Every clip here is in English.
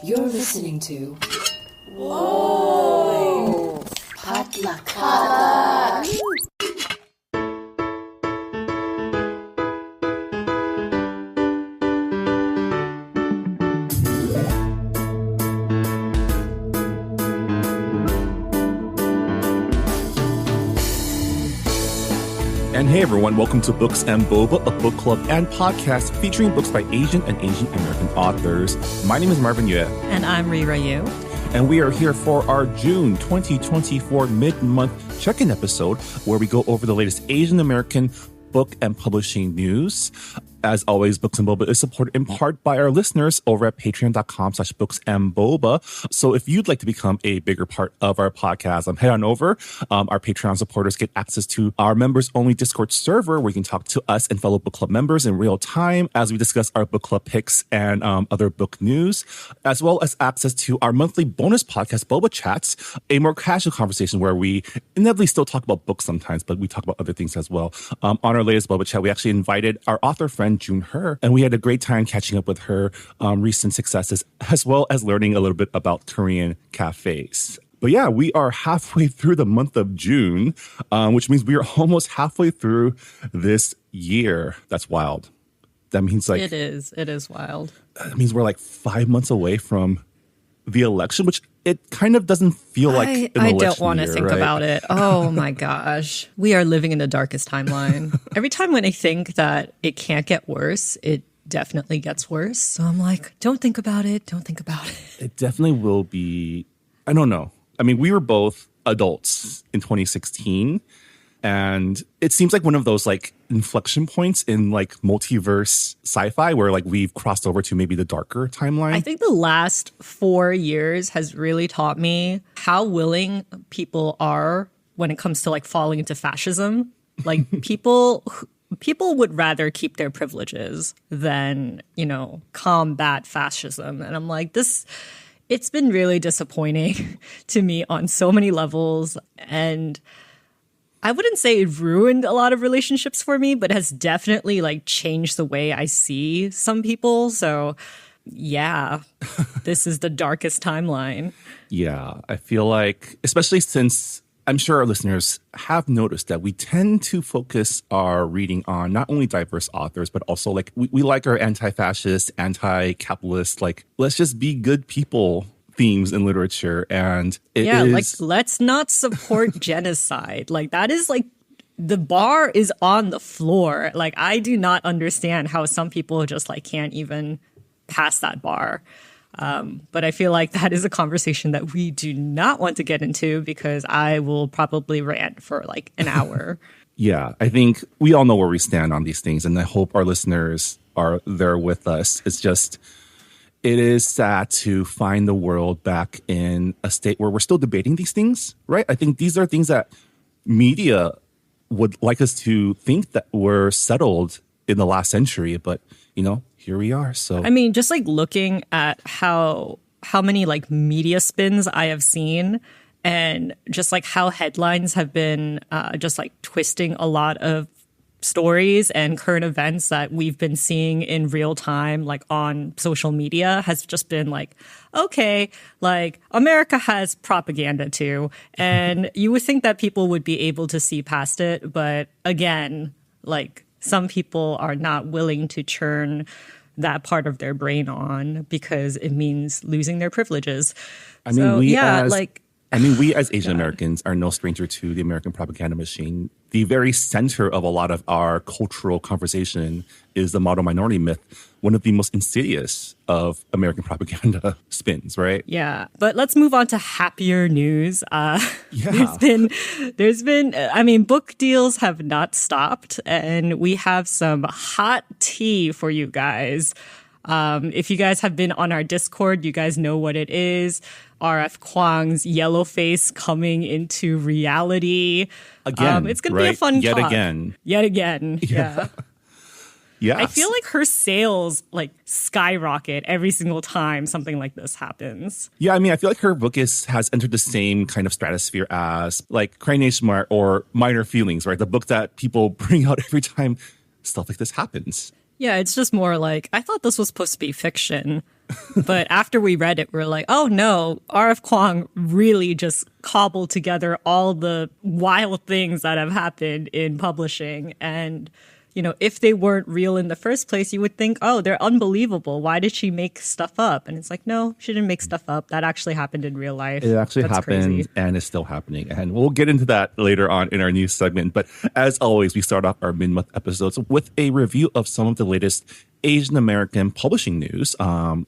You're listening to Whoa! Padma. And hey everyone, welcome to Books and Boba, a book club and podcast featuring books by Asian and Asian American authors. My name is Marvin Yue. And I'm Rira Yu. And we are here for our June 2024 mid-month check-in episode where we go over the latest Asian American book and publishing news. As always, Books and Boba is supported in part by our listeners over at patreon.com/booksandboba. So if you'd like to become a bigger part of our podcast, head on over. Our Patreon supporters get access to our members-only Discord server where you can talk to us and fellow book club members in real time as we discuss our book club picks and other book news, as well as access to our monthly bonus podcast, Boba Chats, a more casual conversation where we inevitably still talk about books sometimes, but we talk about other things as well. On our latest Boba Chat, we actually invited our author friend, June Her, and we had a great time catching up with her recent successes, as well as learning a little bit about Korean cafes. But yeah, we are halfway through the month of June, which means we are almost halfway through this year. That's wild. That means It is wild. That means we're like 5 months away from the election, which it kind of doesn't feel like an election. I don't want to year, think right? about it. Oh my gosh. We are living in the darkest timeline. Every time when I think that it can't get worse, it definitely gets worse. So I'm like, don't think about it. Don't think about it. It definitely will be. I don't know. I mean, we were both adults in 2016. And it seems like one of those like inflection points in like multiverse sci-fi where like we've crossed over to maybe the darker timeline. I think the last 4 years has really taught me how willing people are when it comes to like falling into fascism. Like people would rather keep their privileges than, combat fascism. And I'm like, it's been really disappointing to me on so many levels. And I wouldn't say it ruined a lot of relationships for me, but has definitely like changed the way I see some people. So yeah, this is the darkest timeline. Yeah, I feel like, especially since I'm sure our listeners have noticed that we tend to focus our reading on not only diverse authors, but also like we like our anti-fascist, anti-capitalist, like let's just be good people themes in literature. And let's not support genocide. Like that is like the bar is on the floor. Like I do not understand how some people just like can't even pass that bar. But I feel like that is a conversation that we do not want to get into because I will probably rant for like an hour. Yeah, I think we all know where we stand on these things, and I hope our listeners are there with us. It is sad to find the world back in a state where we're still debating these things, right? I think these are things that media would like us to think that were settled in the last century, but, here we are. So I mean, just like looking at how many like media spins I have seen and just like how headlines have been just like twisting a lot of stories and current events that we've been seeing in real time, like on social media, has just been like, okay, like America has propaganda too. And you would think that people would be able to see past it. But again, like some people are not willing to churn that part of their brain on because it means losing their privileges. We as Asian Americans are no stranger to the American propaganda machine. The very center of a lot of our cultural conversation is the model minority myth, one of the most insidious of American propaganda spins, right? Yeah, but let's move on to happier news. There's been, book deals have not stopped, and we have some hot tea for you guys. If you guys have been on our Discord, you guys know what it is. R.F. Hwang's Yellowface coming into reality. Again, it's going to be a fun Yet talk. again. Yeah. Yes. I feel like her sales like skyrocket every single time something like this happens. Yeah, I feel like her book has entered the same kind of stratosphere as like Cry Nation or Minor Feelings, right? The book that people bring out every time stuff like this happens. Yeah, it's just more like, I thought this was supposed to be fiction. But after we read it, we're like, oh no, R.F. Kuang really just cobbled together all the wild things that have happened in publishing. And, you know, if they weren't real in the first place, you would think, oh, they're unbelievable. Why did she make stuff up? And it's like, no, she didn't make stuff up. That actually happened in real life. It actually That's happened crazy. and is still happening. And we'll get into that later on in our news segment. But as always, we start off our mid-month episodes with a review of some of the latest Asian American publishing news,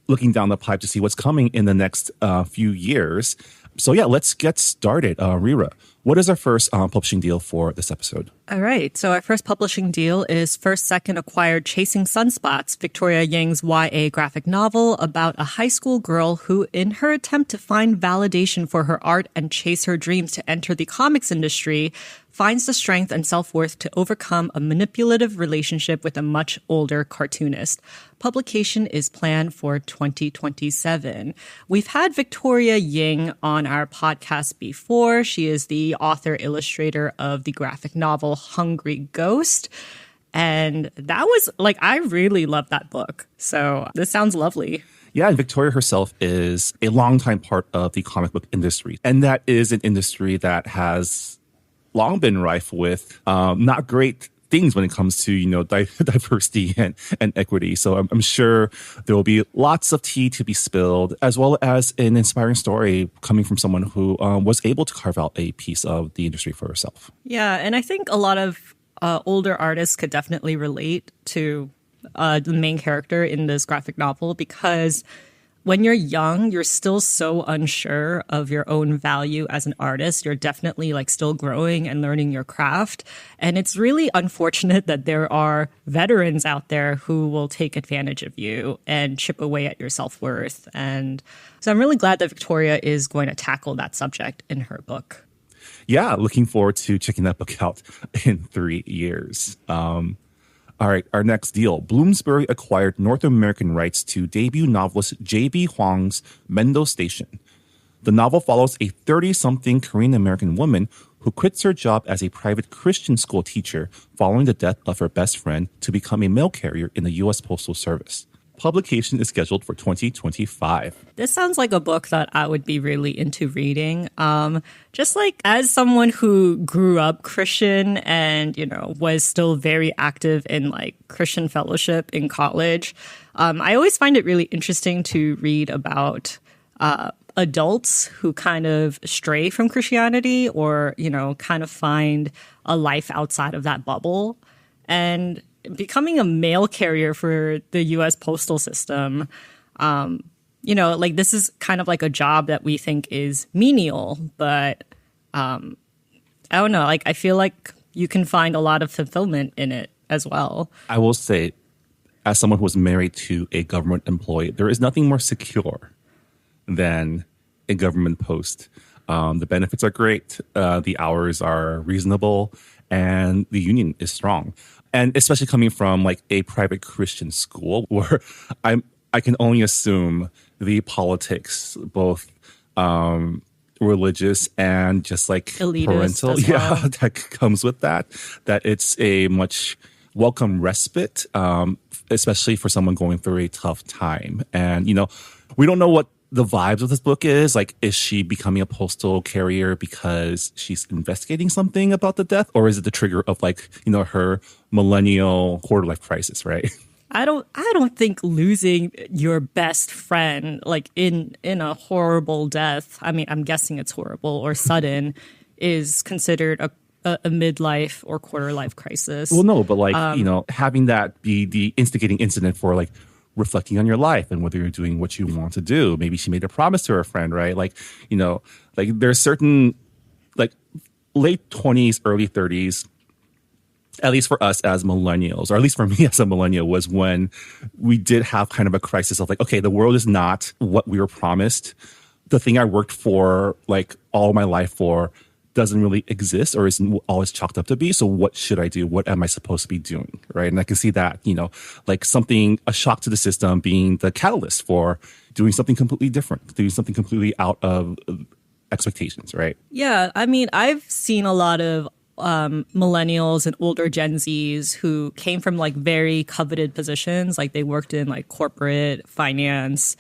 looking down the pipe to see what's coming in the next few years. So yeah, let's get started. Rira, what is our first publishing deal for this episode? All right. So our first publishing deal is First Second acquired Chasing Sunspots, Victoria Ying's YA graphic novel about a high school girl who, in her attempt to find validation for her art and chase her dreams to enter the comics industry, finds the strength and self-worth to overcome a manipulative relationship with a much older cartoonist. Publication is planned for 2027. We've had Victoria Ying on our podcast before. She is the author illustrator of the graphic novel Hungry Ghost. And that was like, I really love that book. So this sounds lovely. Yeah, and Victoria herself is a longtime part of the comic book industry. And that is an industry that has long been rife with not great things when it comes to, you know, diversity and equity. So I'm sure there will be lots of tea to be spilled, as well as an inspiring story coming from someone who was able to carve out a piece of the industry for herself. Yeah, and I think a lot of older artists could definitely relate to the main character in this graphic novel, because when you're young, you're still so unsure of your own value as an artist. You're definitely like still growing and learning your craft. And it's really unfortunate that there are veterans out there who will take advantage of you and chip away at your self-worth. And so I'm really glad that Victoria is going to tackle that subject in her book. Yeah, looking forward to checking that book out in 3 years. All right, our next deal. Bloomsbury acquired North American rights to debut novelist J.B. Hwang's Mendell Station. The novel follows a 30-something Korean-American woman who quits her job as a private Christian school teacher following the death of her best friend to become a mail carrier in the U.S. Postal Service. Publication is scheduled for 2025. This sounds like a book that I would be really into reading. Just like as someone who grew up Christian and, you know, was still very active in like Christian fellowship in college, I always find it really interesting to read about adults who kind of stray from Christianity or, you know, kind of find a life outside of that bubble. And becoming a mail carrier for the U.S. postal system, you know, like this is kind of like a job that we think is menial, but I don't know, like I feel like you can find a lot of fulfillment in it as well. I will say, as someone who was married to a government employee, there is nothing more secure than a government post. The benefits are great, the hours are reasonable, and the union is strong. And especially coming from like a private Christian school where I can only assume the politics, both religious and just like elitist parental, as well. that comes with that it's a much welcome respite, especially for someone going through a tough time. And, you know, we don't know what the vibes of this book is. Like, is she becoming a postal carrier because she's investigating something about the death? Or is it the trigger of like, you know, her millennial quarter life crisis, right? I don't think losing your best friend like in a horrible death, I mean, I'm guessing it's horrible or sudden, is considered a midlife or quarter life crisis. Well, no, but like, you know, having that be the instigating incident for like reflecting on your life and whether you're doing what you want to do. Maybe she made a promise to her friend, right? Like, you know, like there's certain like late 20s, early 30s, at least for us as millennials, or at least for me as a millennial, was when we did have kind of a crisis of like, okay, the world is not what we were promised. The thing I worked for like all my life for doesn't really exist or isn't always chalked up to be. So what should I do? What am I supposed to be doing? Right. And I can see that, you know, like a shock to the system being the catalyst for doing something completely different, doing something completely out of expectations. Right. Yeah. I mean, I've seen a lot of millennials and older Gen Zs who came from like very coveted positions. Like they worked in like corporate finance.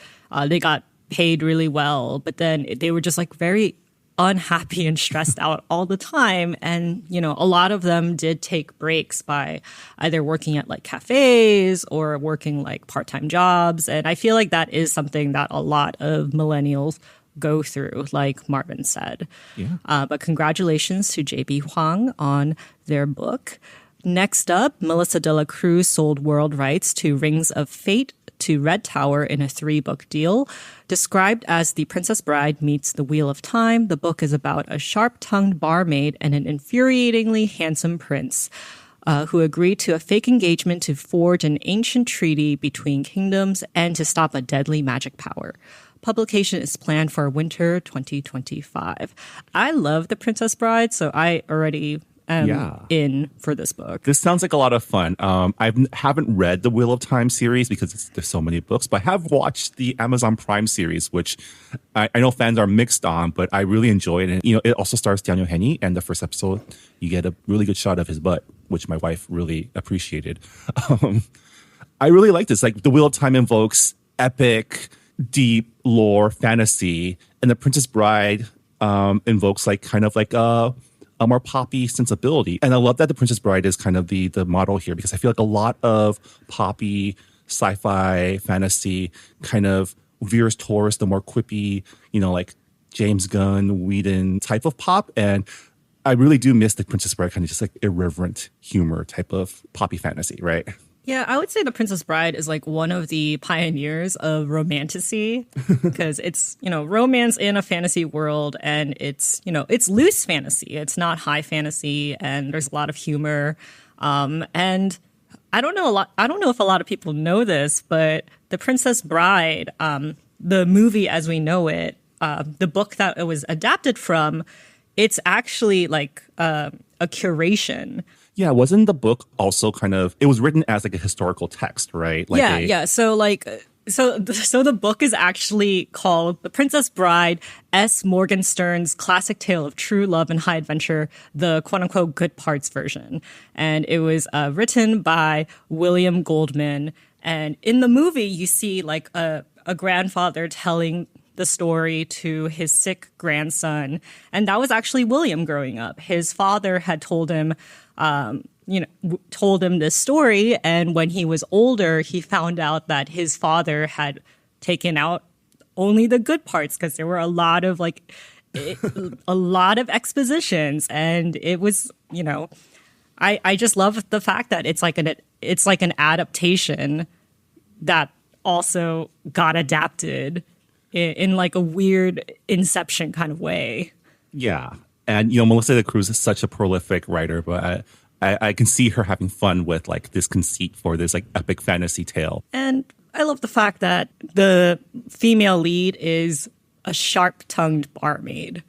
They got paid really well, but then they were just like very unhappy and stressed out all the time. And, you know, a lot of them did take breaks by either working at like cafes or working like part-time jobs. And I feel like that is something that a lot of millennials go through, like Marvin said. Yeah. But congratulations to JB Hwang on their book. Next up, Melissa de la Cruz sold world rights to Rings of Fate to Red Tower in a 3-book deal. Described as The Princess Bride meets The Wheel of Time, the book is about a sharp-tongued barmaid and an infuriatingly handsome prince who agree to a fake engagement to forge an ancient treaty between kingdoms and to stop a deadly magic power. Publication is planned for winter 2025. I love The Princess Bride, so I already in for this book. This sounds like a lot of fun. I haven't read the Wheel of Time series because there's so many books, but I have watched the Amazon Prime series, which I know fans are mixed on, but I really enjoy it. And, you know, it also stars Daniel Henney, and the first episode, you get a really good shot of his butt, which my wife really appreciated. I really like this. Like, the Wheel of Time invokes epic, deep lore fantasy, and the Princess Bride invokes like kind of like a more poppy sensibility. And I love that the Princess Bride is kind of the model here, because I feel like a lot of poppy sci-fi fantasy kind of veers towards the more quippy, you know, like James Gunn, Whedon type of pop. And I really do miss the Princess Bride kind of just like irreverent humor type of poppy fantasy, right? Yeah, I would say The Princess Bride is like one of the pioneers of romantasy, because it's, you know, romance in a fantasy world, and it's, you know, it's loose fantasy. It's not high fantasy, and there's a lot of humor. And I don't know if a lot of people know this, but The Princess Bride, the movie as we know it, the book that it was adapted from, it's actually like a curation. Yeah, wasn't the book also kind of, it was written as like a historical text, right? Like yeah. So the book is actually called The Princess Bride, S. Morgenstern's classic tale of true love and high adventure, the quote unquote good parts version. And it was written by William Goldman. And in the movie, you see like a grandfather telling the story to his sick grandson. And that was actually William growing up. His father had told him, told him this story. And when he was older, he found out that his father had taken out only the good parts, because there were a lot of a lot of expositions. And it was, you know, I just love the fact that it's like an adaptation that also got adapted in like a weird Inception kind of way. Yeah. And, you know, Melissa de Cruz is such a prolific writer, but I can see her having fun with like this conceit for this like epic fantasy tale. And I love the fact that the female lead is a sharp-tongued barmaid.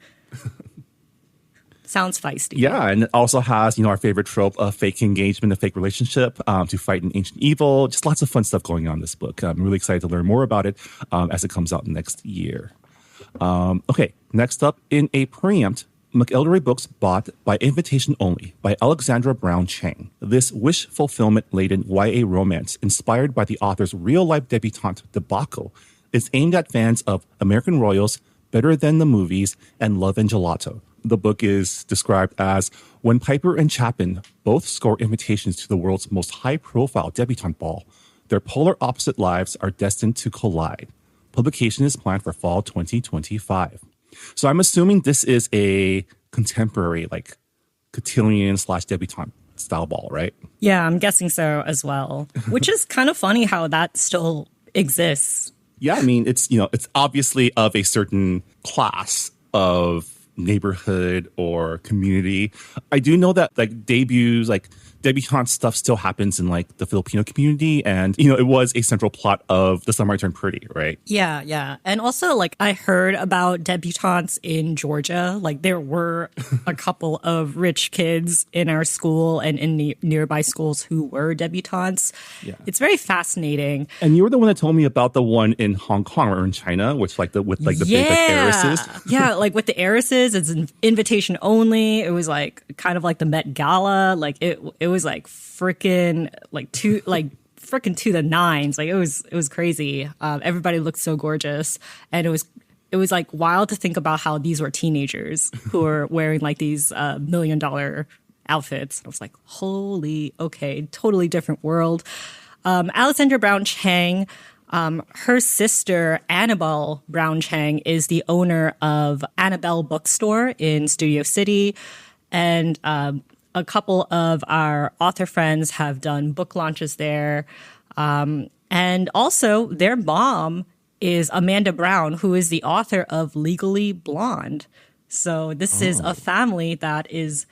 Sounds feisty. Yeah, and it also has, you know, our favorite trope of fake engagement, a fake relationship to fight an ancient evil. Just lots of fun stuff going on in this book. I'm really excited to learn more about it as it comes out next year. Okay, next up, in a preempt, McElderry Books bought By Invitation Only by Alexandra Brown Chang. This wish fulfillment-laden YA romance, inspired by the author's real-life debutante debacle, is aimed at fans of American Royals, Better Than the Movies, and Love and Gelato. The book is described as when Piper and Chapin both score invitations to the world's most high-profile debutante ball, their polar opposite lives are destined to collide. Publication is planned for fall 2025. So I'm assuming this is a contemporary, like, cotillion/debutante style ball, right? Yeah, I'm guessing so as well. Which is kind of funny how that still exists. Yeah, I mean, it's, you know, it's obviously of a certain class of neighborhood or community. I do know that like debuts, like debutante stuff still happens in like the Filipino community. And, it was a central plot of The Summer I Turned Pretty, right? Yeah, yeah. And also, like, I heard about debutantes in Georgia. Like, there were a couple of rich kids in our school and in nearby schools who were debutantes. Yeah. It's very fascinating. And you were the one that told me about the one in Hong Kong or in China, which with the big like heiresses. Yeah, like with the heiresses, it's an invitation only. It was like kind of like the Met Gala. Like it was like freaking to the nines. Like it was crazy. Everybody looked so gorgeous, and it was like wild to think about how these were teenagers who were wearing like these $1 million outfits. I was like, holy, okay, totally different world. Alexandra Brown Chang, her sister Annabelle Brown Chang is the owner of Annabelle Bookstore in Studio City, and a couple of our author friends have done book launches there. And also their mom is Amanda Brown, who is the author of Legally Blonde. So this is a family that is,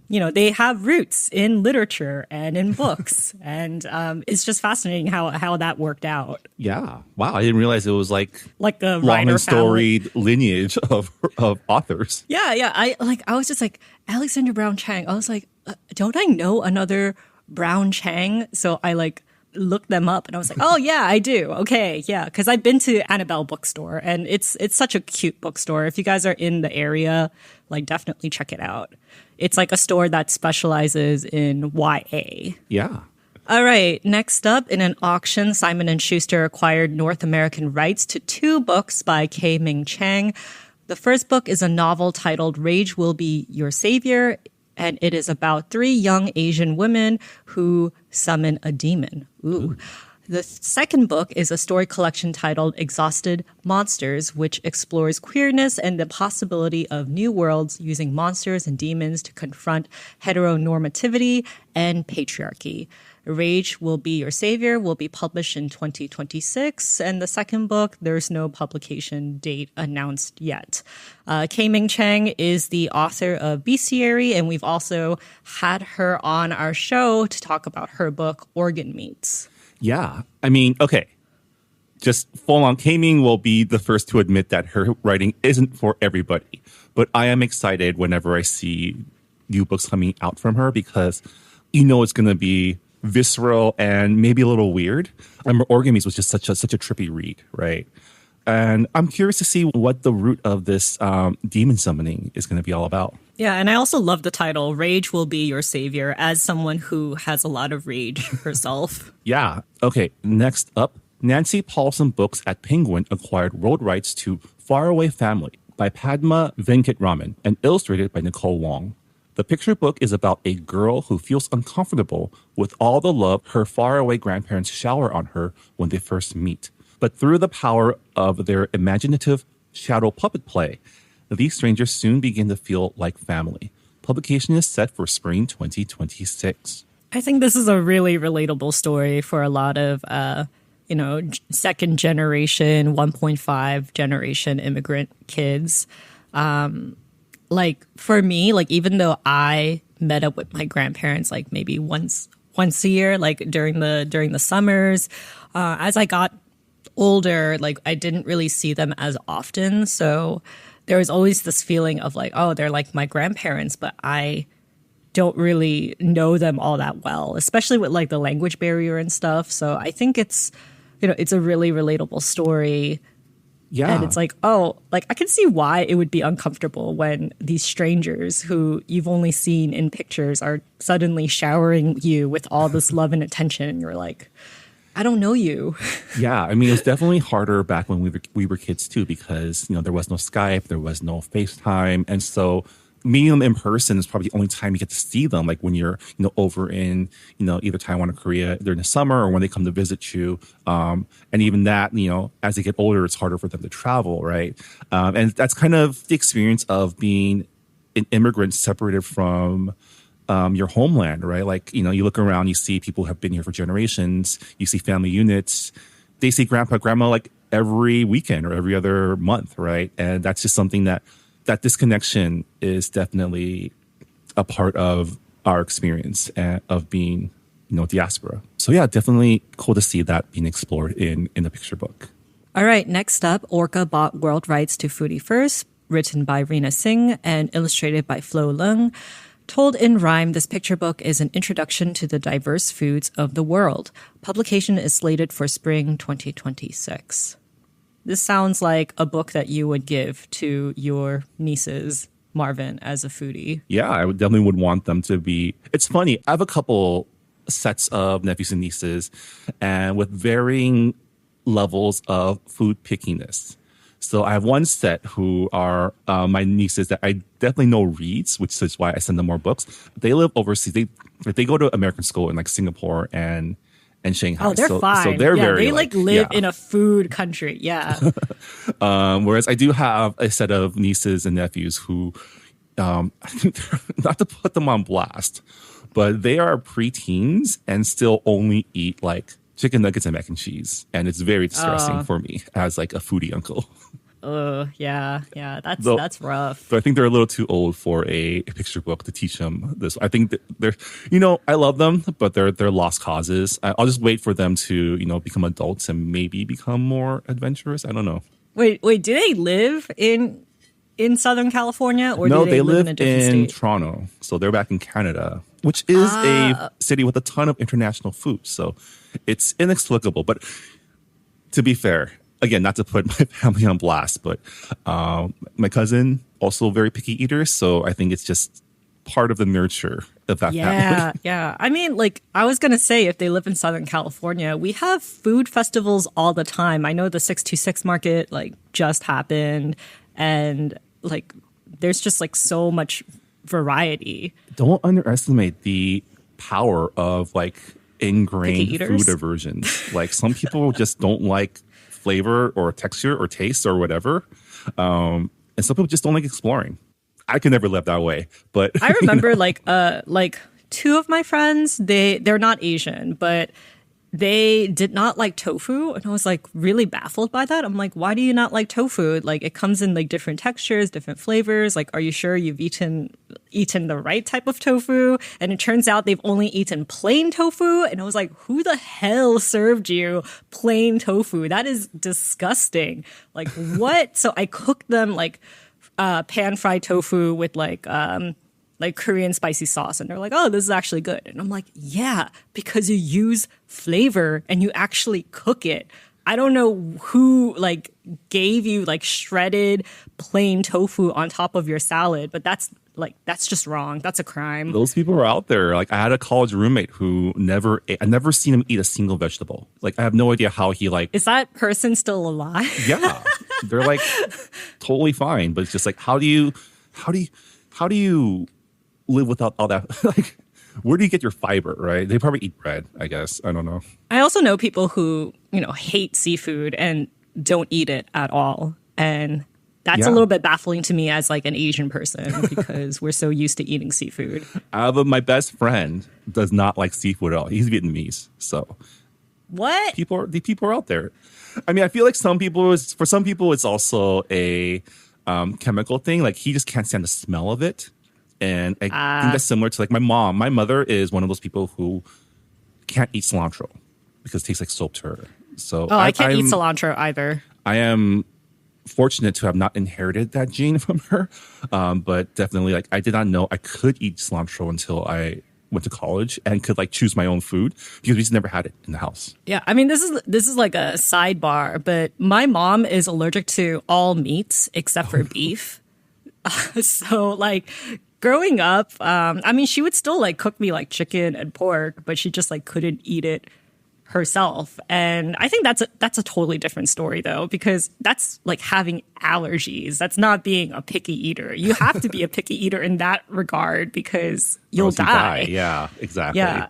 they have roots in literature and in books. And it's just fascinating how that worked out. Yeah. Wow. I didn't realize it was like the long and storied family lineage of authors. Yeah. Yeah. I was just like, Alexandra Brown Chang. I was like, don't I know another Brown Chang? So I looked them up and I was like, oh yeah, I do. Okay. Yeah. Cause I've been to Annabelle Bookstore and it's such a cute bookstore. If you guys are in the area, definitely check it out. It's like a store that specializes in YA. Yeah. All right. Next up, in an auction, Simon & Schuster acquired North American rights to 2 books by K-Ming Chang. The first book is a novel titled Rage Will Be Your Savior, and it is about 3 young Asian women who summon a demon. Ooh. The second book is a story collection titled Exhausted Monsters, which explores queerness and the possibility of new worlds using monsters and demons to confront heteronormativity and patriarchy. Rage Will Be Your Savior will be published in 2026, and the second book, there's no publication date announced yet. K-Ming Chang is the author of Bestiary, and we've also had her on our show to talk about her book, Organ Meats. Yeah. I mean, okay. Just full on, K-Ming will be the first to admit that her writing isn't for everybody. But I am excited whenever I see new books coming out from her because it's going to be visceral and maybe a little weird. I remember Organ Meats was just such a trippy read, right? And I'm curious to see what the root of this demon summoning is going to be all about. Yeah, and I also love the title, Rage Will Be Your Savior, as someone who has a lot of rage herself. Yeah. Okay, next up, Nancy Paulson Books at Penguin acquired world rights to Faraway Family by Padma Venkatraman and illustrated by Nicole Wong. The picture book is about a girl who feels uncomfortable with all the love her faraway grandparents shower on her when they first meet. But through the power of their imaginative shadow puppet play, these strangers soon begin to feel like family. Publication is set for spring 2026. I think this is a really relatable story for a lot of, second generation, 1.5 generation immigrant kids. For me, even though I met up with my grandparents, maybe once a year, during the summers, as I got older, I didn't really see them as often. So there was always this feeling of they're like my grandparents, but I don't really know them all that well, especially with the language barrier and stuff. So I think it's a really relatable story. Yeah. And it's I can see why it would be uncomfortable when these strangers who you've only seen in pictures are suddenly showering you with all this love and attention. And you're like, I don't know you. Yeah. I mean, it was definitely harder back when we were kids too, because, there was no Skype, there was no FaceTime. And so meeting them in person is probably the only time you get to see them, when you're, over in, either Taiwan or Korea during the summer or when they come to visit you. And even that, as they get older, it's harder for them to travel, right? And that's kind of the experience of being an immigrant separated from your homeland, right? You look around, you see people who have been here for generations, you see family units, they see grandpa, grandma every weekend or every other month, right? And that's just something that disconnection is definitely a part of our experience of being, diaspora. So yeah, definitely cool to see that being explored in the picture book. All right, next up, Orca bought world rights to Foodie First, written by Rina Singh and illustrated by Leung. Told in rhyme, this picture book is an introduction to the diverse foods of the world. Publication is slated for spring 2026. This sounds like a book that you would give to your nieces, Marvin, as a foodie. Yeah, I definitely would want them to be. It's funny. I have a couple sets of nephews and nieces, and with varying levels of food pickiness. So I have one set who are my nieces that I definitely know reads, which is why I send them more books. They live overseas. They go to American school in like Singapore and Shanghai. Oh, they're fine. So they're very they live in a food country. Yeah. Whereas I do have a set of nieces and nephews who, not to put them on blast, but they are preteens and still only eat like chicken nuggets and mac and cheese. And it's very distressing for me as like a foodie uncle. Yeah. That's rough. So I think they're a little too old for a picture book to teach them this. I think that they're, I love them, but they're lost causes. I'll just wait for them to, become adults and maybe become more adventurous. I don't know. Wait, do they live in Southern California or no, do they live in a different state? Toronto. So they're back in Canada, which is a city with a ton of international food. So it's inexplicable. But to be fair, again, not to put my family on blast, but my cousin, also very picky eater. So I think it's just part of the nurture of that family. Yeah. I mean, like, I was going to say, if they live in Southern California, we have food festivals all the time. I know the 626 market, like, just happened. And, like, there's just, like, so much variety. Don't underestimate the power of, like, ingrained food aversions. Like, some people just don't like flavor or texture or taste or whatever. And some people just don't like exploring. I can never live that way. But I remember like two of my friends, they're not Asian, but they did not like tofu. And I was like really baffled by that. I'm like, why do you not like tofu? Like it comes in like different textures, different flavors. Like, are you sure you've eaten the right type of tofu? And it turns out they've only eaten plain tofu. And I was like, who the hell served you plain tofu? That is disgusting. Like what? So I cooked them like pan fried tofu with like Korean spicy sauce. And they're like, oh, this is actually good. And I'm like, yeah, because you use flavor and you actually cook it. I don't know who like gave you like shredded plain tofu on top of your salad, but that's just wrong. That's a crime. Those people are out there. Like I had a college roommate who I never seen him eat a single vegetable. Like I have no idea how he like. Is that person still alive? Yeah, they're like totally fine. But it's just like, how do you live without all that? Like, where do you get your fiber, right? They probably eat bread, I guess. I don't know. I also know people who, hate seafood and don't eat it at all. And that's a little bit baffling to me as like an Asian person because we're so used to eating seafood. My best friend does not like seafood at all. He's Vietnamese. So what? The people are out there. I mean, I feel like for some people, it's also a chemical thing. Like he just can't stand the smell of it. And I think that's similar to like my mom. My mother is one of those people who can't eat cilantro because it tastes like soap to her. So I can't eat cilantro either. I am fortunate to have not inherited that gene from her. But definitely like I did not know I could eat cilantro until I went to college and could like choose my own food because we just never had it in the house. Yeah, I mean this is like a sidebar, but my mom is allergic to all meats except for beef. So like growing up, I mean, she would still like cook me like chicken and pork, but she just like couldn't eat it herself. And I think that's a totally different story though, because that's like having allergies. That's not being a picky eater. You have to be a picky eater in that regard because you'll die. Yeah, exactly. Yeah.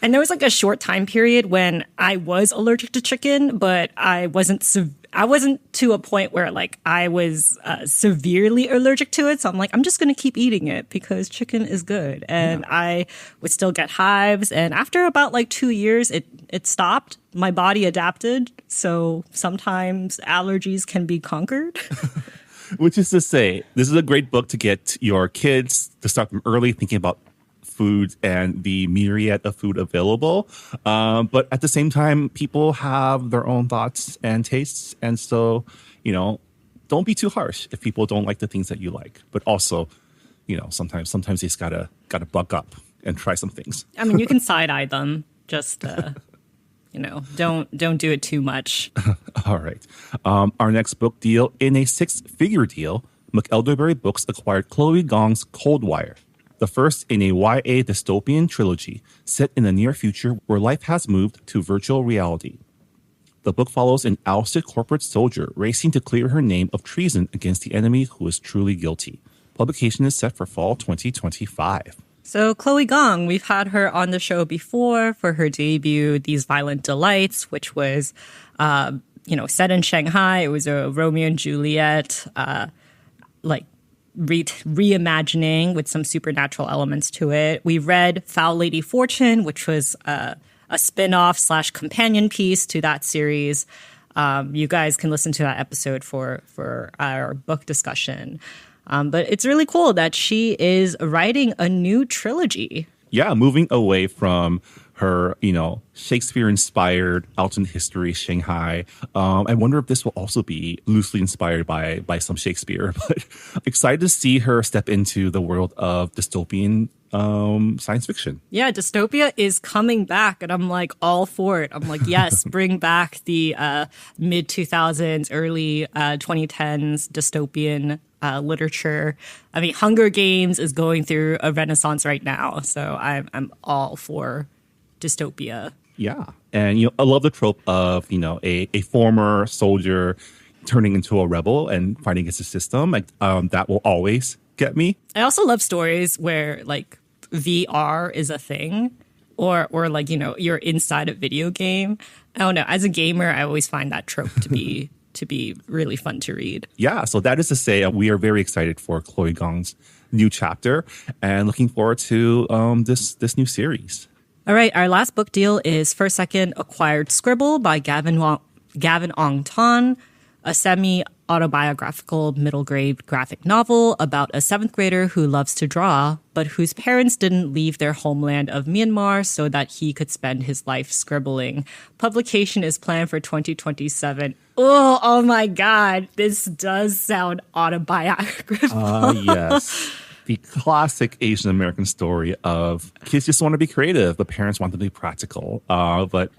And there was like a short time period when I was allergic to chicken, but I wasn't to a point where like I was severely allergic to it. So I'm like, I'm just going to keep eating it because chicken is good. And I would still get hives. And after about like 2 years, it stopped. My body adapted. So sometimes allergies can be conquered. Which is to say, this is a great book to get your kids to start them early thinking about food and the myriad of food available. But at the same time, people have their own thoughts and tastes. And so, don't be too harsh if people don't like the things that you like. But also, sometimes you just gotta buck up and try some things. I mean, you can side-eye them. Just, don't do it too much. All right. Our next book deal, in a 6-figure deal, McElderberry Books acquired Chloe Gong's Coldwire, the first in a YA dystopian trilogy set in the near future where life has moved to virtual reality. The book follows an ousted corporate soldier racing to clear her name of treason against the enemy who is truly guilty. Publication is set for fall 2025. So Chloe Gong, we've had her on the show before for her debut, These Violent Delights, which was, set in Shanghai. It was a Romeo and Juliet, reimagining with some supernatural elements to it. We read Foul Lady Fortune, which was a spin-off / companion piece to that series. You guys can listen to that episode for our book discussion. But it's really cool that she is writing a new trilogy. Yeah, moving away from her, Shakespeare-inspired alternate history Shanghai. I wonder if this will also be loosely inspired by some Shakespeare. But excited to see her step into the world of dystopian science fiction. Yeah, dystopia is coming back, and I'm like all for it. I'm like, yes, bring back the mid-2000s, early 2010s dystopian literature. I mean, Hunger Games is going through a renaissance right now, so I'm all for dystopia. Yeah, and I love the trope of a former soldier turning into a rebel and fighting against the system. That will always get me. I also love stories where VR is a thing, or you're inside a video game. I don't know. As a gamer, I always find that trope to be really fun to read. Yeah, so that is to say, we are very excited for Chloe Gong's new chapter and looking forward to this new series. All right, our last book deal is First Second acquired Scribble by Gavin Aung Tan, a semi-autobiographical middle-grade graphic novel about a 7th grader who loves to draw, but whose parents didn't leave their homeland of Myanmar so that he could spend his life scribbling. Publication is planned for 2027. Oh my God, this does sound autobiographical. Yes. The classic Asian American story of kids just want to be creative, but parents want them to be practical. But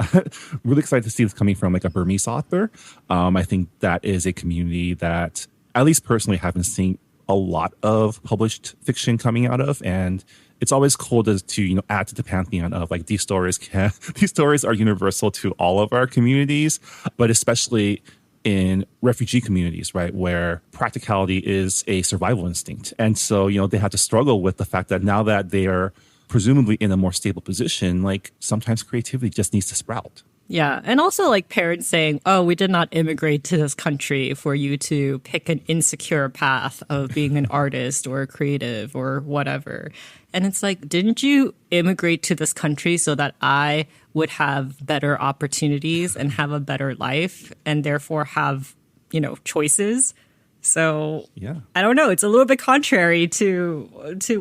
really excited to see this coming from a Burmese author. I think that is a community that, at least personally, haven't seen a lot of published fiction coming out of, and it's always cool to add to the pantheon of these stories are universal to all of our communities, but especially in refugee communities, right, where practicality is a survival instinct. And so, they have to struggle with the fact that now that they are presumably in a more stable position, sometimes creativity just needs to sprout. Yeah. And also parents saying, oh, we did not immigrate to this country for you to pick an insecure path of being an artist or a creative or whatever. And it's didn't you immigrate to this country so that I would have better opportunities and have a better life and therefore have, choices? So yeah. I don't know. It's a little bit contrary to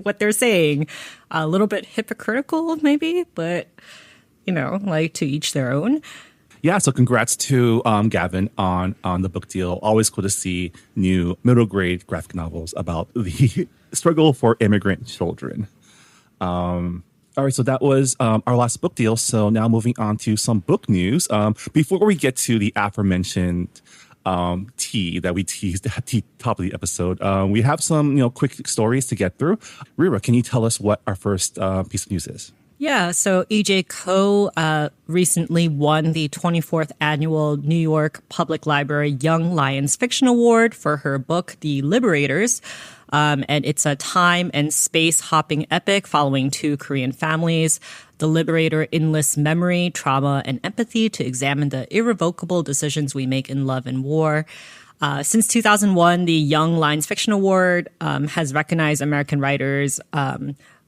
what they're saying. A little bit hypocritical maybe, but to each their own. Yeah, so congrats to Gavin on the book deal. Always cool to see new middle grade graphic novels about the struggle for immigrant children. All right, so that was our last book deal. So now moving on to some book news. Before we get to the aforementioned tea that we teased at the top of the episode, we have some quick stories to get through. Rira, can you tell us what our first piece of news is? Yeah, so E.J. Ko recently won the 24th annual New York Public Library Young Lions Fiction Award for her book, The Liberators. And it's a time and space hopping epic following 2 Korean families. The Liberator enlists memory, trauma, and empathy to examine the irrevocable decisions we make in love and war. Since 2001, the Young Lions Fiction Award has recognized American writers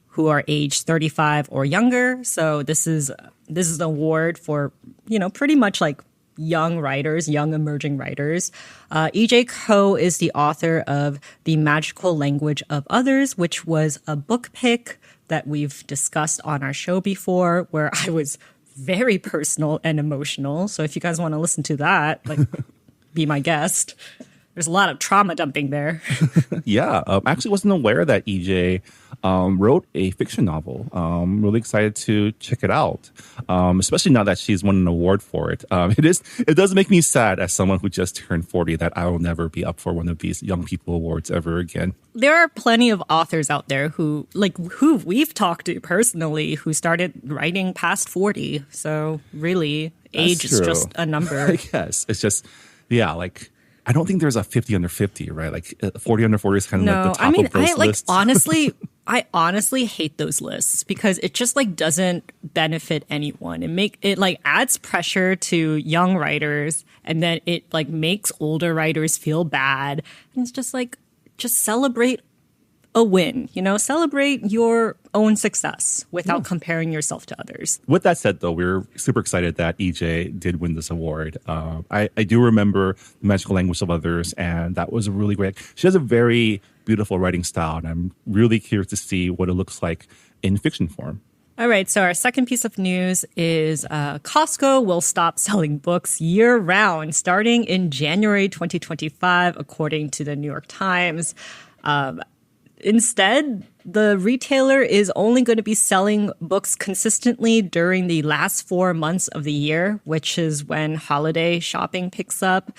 who are aged 35 or younger. So this is an award for, pretty much young writers, young emerging writers. E.J. Ko is the author of The Magical Language of Others, which was a book pick that we've discussed on our show before, where I was very personal and emotional. So if you guys want to listen to that, like, be my guest. There's a lot of trauma dumping there. Yeah, I actually wasn't aware that EJ wrote a fiction novel. Really excited to check it out, especially now that she's won an award for it. It does make me sad as someone who just turned 40 that I will never be up for one of these young people awards ever again. There are plenty of authors out there who we've talked to personally who started writing past 40. So really, age is just a number. I guess it's just, yeah, like, I don't think there's a 50 under 50, right? Like 40 under 40 is kind of like the top of those lists. I honestly hate those lists because it just like doesn't benefit anyone. It like adds pressure to young writers, and then it like makes older writers feel bad. And it's just like, just celebrate a win, celebrate your own success without comparing yourself to others. With that said, though, we're super excited that EJ did win this award. I do remember The Magical Language of Others, and that was a really great. She has a very beautiful writing style, and I'm really curious to see what it looks like in fiction form. All right, so our second piece of news is Costco will stop selling books year-round starting in January 2025, according to the New York Times. Instead, the retailer is only going to be selling books consistently during the last 4 months of the year, which is when holiday shopping picks up.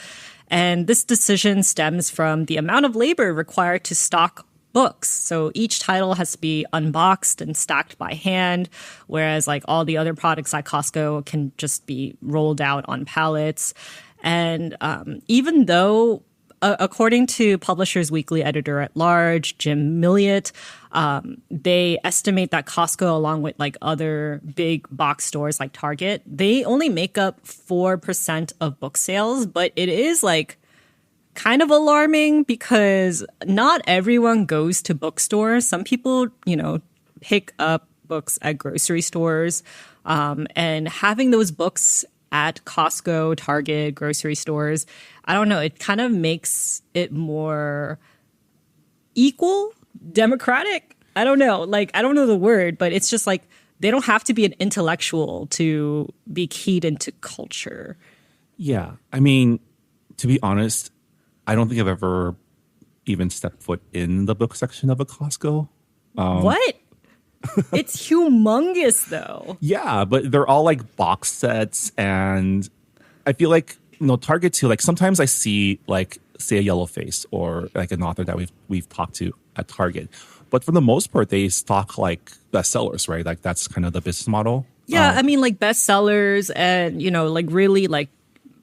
And this decision stems from the amount of labor required to stock books. So each title has to be unboxed and stacked by hand, whereas like all the other products at Costco can just be rolled out on pallets. And even though according to Publishers Weekly editor-at-large, Jim Milliot, they estimate that Costco, along with like other big box stores like Target, they only make up 4% of book sales. But it is like kind of alarming because not everyone goes to bookstores. Some people, pick up books at grocery stores, and having those books at Costco, Target, grocery stores, I don't know, it kind of makes it more equal, democratic. I don't know. Like, I don't know the word, but it's just like they don't have to be an intellectual to be keyed into culture. Yeah. I mean, to be honest, I don't think I've ever even stepped foot in the book section of a Costco. What? It's humongous, though. Yeah, but they're all like box sets, and I feel like Target too. Like sometimes I see like say a Yellow Face or like an author that we've talked to at Target, but for the most part they stock like bestsellers, right? Like that's kind of the business model. Yeah, I mean like bestsellers and like really like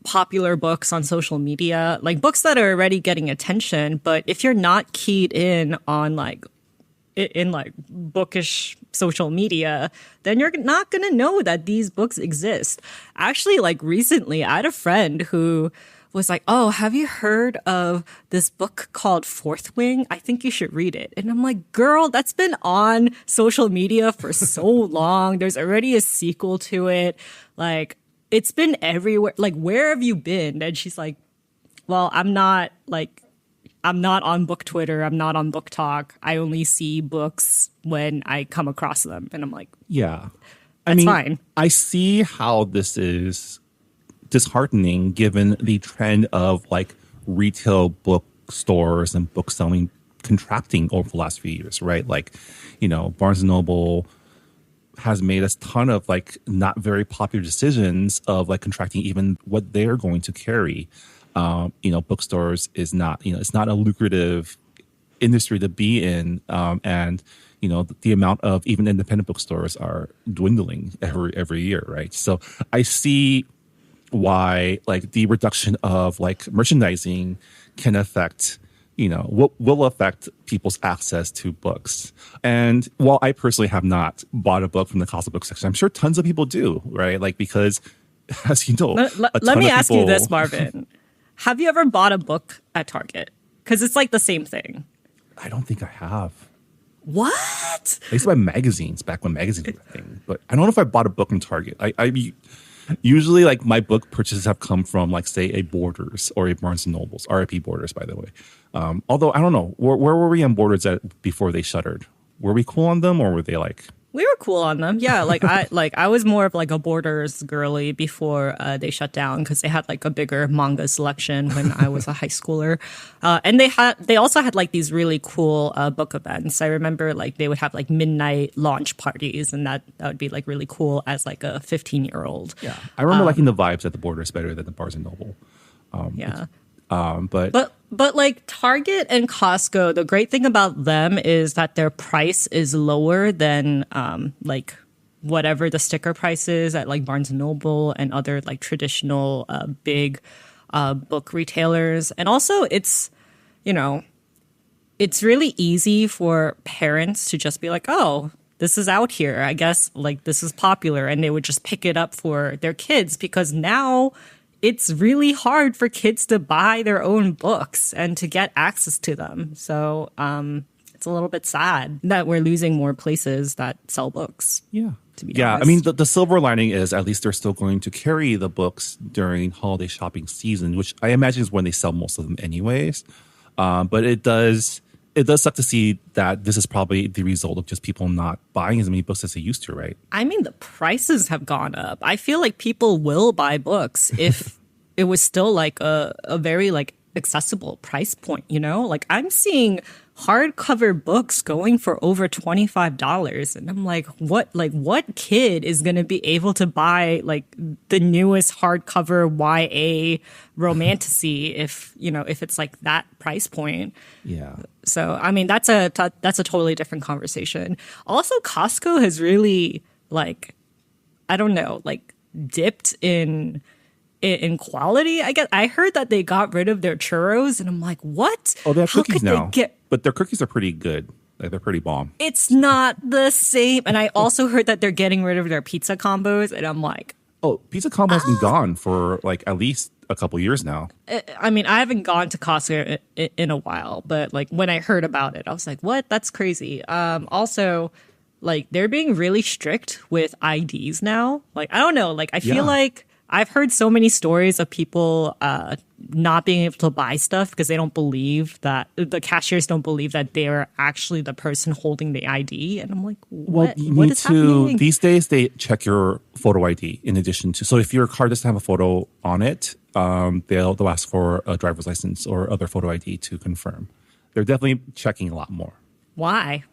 popular books on social media, like books that are already getting attention. But if you're not keyed in on like bookish social media, then you're not going to know that these books exist. Actually, like recently, I had a friend who was like, oh, have you heard of this book called Fourth Wing? I think you should read it. And I'm like, girl, that's been on social media for so long. There's already a sequel to it. Like, it's been everywhere. Like, where have you been? And she's like, well, I'm not on book Twitter. I'm not on book talk. I only see books when I come across them. And I'm like, yeah, that's fine. I see how this is disheartening given the trend of like retail bookstores and book selling contracting over the last few years, right? Like, Barnes and Noble has made a ton of like not very popular decisions of like contracting even what they're going to carry. Bookstores is not, it's not a lucrative industry to be in. And, the amount of even independent bookstores are dwindling every year, right? So I see why like the reduction of like merchandising can affect, will affect people's access to books. And while I personally have not bought a book from the Costco book section, I'm sure tons of people do, right? Like, because as you know, let me ask you this, Marvin. Have you ever bought a book at Target? Because it's like the same thing. I don't think I have. What? I used to buy magazines back when magazines were a thing, but I don't know if I bought a book from Target. I usually like my book purchases have come from like say a Borders or a Barnes and Nobles. RIP Borders, by the way. Although I don't know where were we on Borders at before they shuttered. Were we cool on them, or were they like? We were cool on them. Yeah, I was more of like a Borders girly before they shut down because they had like a bigger manga selection when I was a high schooler. And they also had like these really cool book events. I remember like they would have like midnight launch parties, and that would be like really cool as like a 15-year-old. Yeah, I remember liking the vibes at the Borders better than the Barnes and Noble. Yeah. But like Target and Costco, the great thing about them is that their price is lower than like whatever the sticker price is at like Barnes and Noble and other like traditional big book retailers. And also it's, you know, it's really easy for parents to just be like, oh, this is out here. I guess like this is popular. And they would just pick it up for their kids because now it's really hard for kids to buy their own books and to get access to them. So it's a little bit sad that we're losing more places that sell books. Yeah. To be yeah, honest. I mean, the silver lining is at least they're still going to carry the books during holiday shopping season, which I imagine is when they sell most of them anyways. But it does suck to see that this is probably the result of just people not buying as many books as they used to, right? I mean, the prices have gone up. I feel like people will buy books if it was still like a very like accessible price point, you know? Like I'm seeing hardcover books going for over $25. And I'm like, what kid is going to be able to buy like the newest hardcover YA romantasy if it's like that price point? Yeah. So, I mean, that's a totally different conversation. Also, Costco has really like, I don't know, like dipped in quality. I guess I heard that they got rid of their churros, and I'm like, what? Oh, they have How cookies could now. they get? But their cookies are pretty good. Like, they're pretty bomb. It's not the same. And I also heard that they're getting rid of their pizza combos, and I'm like, oh, pizza combo has been gone for like at least a couple years now. I mean, I haven't gone to Costco in a while, but like when I heard about it, I was like, what? That's crazy. Also, like they're being really strict with IDs now. Like, I don't know. Like, I feel like I've heard so many stories of people not being able to buy stuff because they don't believe that the cashiers don't believe that they're actually the person holding the ID. And I'm like, what is happening? These days, they check your photo ID in addition to. So if your card doesn't have a photo on it, they'll ask for a driver's license or other photo ID to confirm. They're definitely checking a lot more. Why?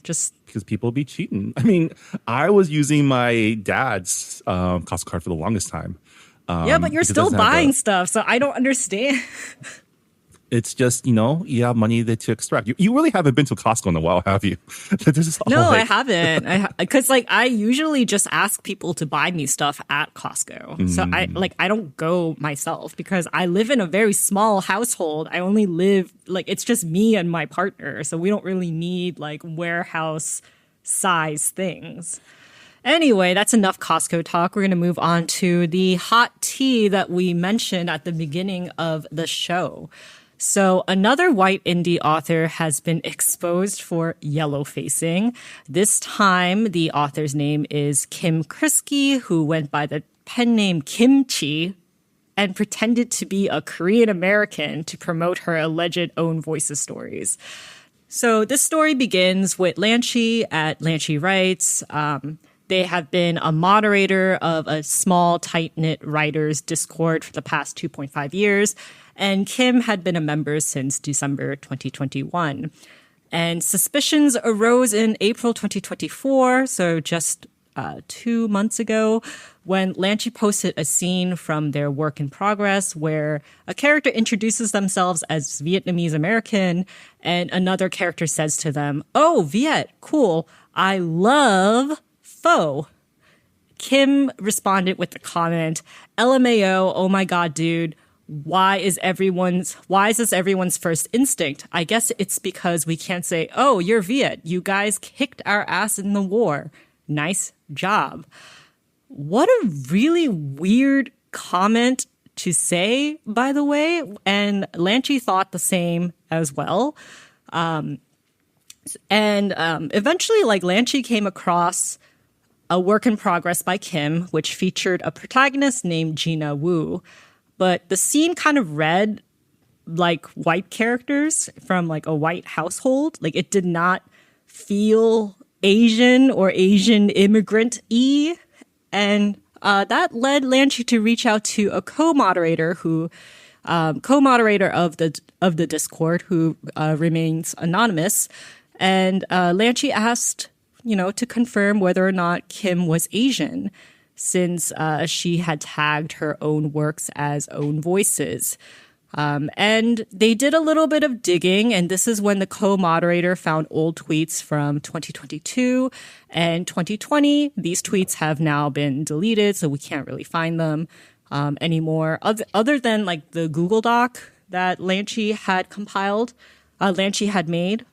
Just because people be cheating. I mean, I was using my dad's Costco card for the longest time. Yeah, but you're still buying stuff, so I don't understand. It's just, you have money to extract. You really haven't been to Costco in a while, have you? No, I haven't. Because I usually just ask people to buy me stuff at Costco. So I don't go myself because I live in a very small household. I only live it's just me and my partner. So we don't really need like warehouse size things. Anyway, that's enough Costco talk. We're going to move on to the hot tea that we mentioned at the beginning of the show. So another white indie author has been exposed for yellow-facing. This time, the author's name is Kim Krisky, who went by the pen name Kimchi and pretended to be a Korean American to promote her alleged own voices stories. So this story begins with Lanchi at Lanchi Writes. They have been a moderator of a small, tight-knit writers' Discord for the past 2.5 years, and Kim had been a member since December 2021. And suspicions arose in April 2024, so just 2 months ago, when Lanchi posted a scene from their work in progress where a character introduces themselves as Vietnamese American, and another character says to them, "Oh, Viet, cool, I love pho." Kim responded with the comment, "LMAO, oh my god, dude. Why is this everyone's first instinct? I guess it's because we can't say, oh, you're Viet. You guys kicked our ass in the war. Nice job." What a really weird comment to say, by the way. And Lanchi thought the same as well. Eventually, Lanchi came across a work in progress by Kim, which featured a protagonist named Gina Woo. But the scene kind of read like white characters from like a white household. Like it did not feel Asian or Asian immigrant-y. And that led Lanchi to reach out to a co-moderator of the Discord who remains anonymous. And Lanchi asked, to confirm whether or not Kim was Asian, since she had tagged her own works as own voices. And they did a little bit of digging, and this is when the co-moderator found old tweets from 2022 and 2020. These tweets have now been deleted, so we can't really find them anymore. Other than like the Google Doc that Lanchi had compiled, Lanchi had made,